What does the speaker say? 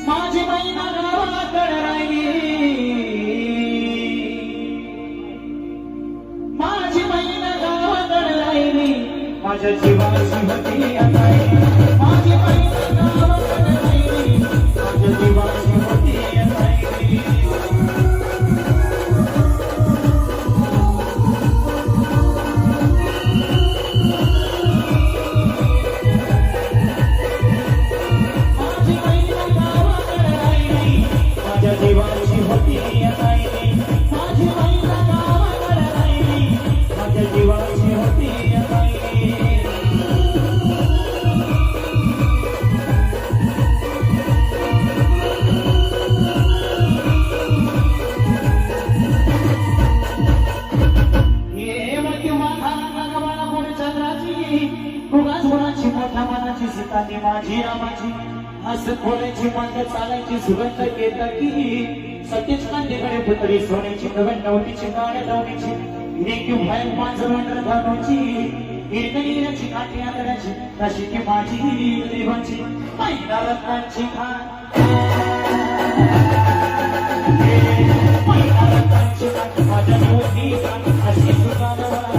माझी मैना गावाकडे राहिली, माझी मैना गावाकडे राहिली, माझ्या जीवाची होती अताई. माझी मैना गावाकडे राहिली, माझ्या जीवाची होती अताई. माझी रामाची हसत बोलायची मांड चालायची सुगंध येता की सतीच कांदेकडे पुतळी सोन्याची नव्याण्णव नवतीची गाड्या लावण्याची नेकी बाहेर माझं मंडळ घालूची हिरकणीची काठी आदराची तशी की माझी देवाची मैना रत्नाची खान मैना रत्नाची खान माझ्या मोठी अशी सुगान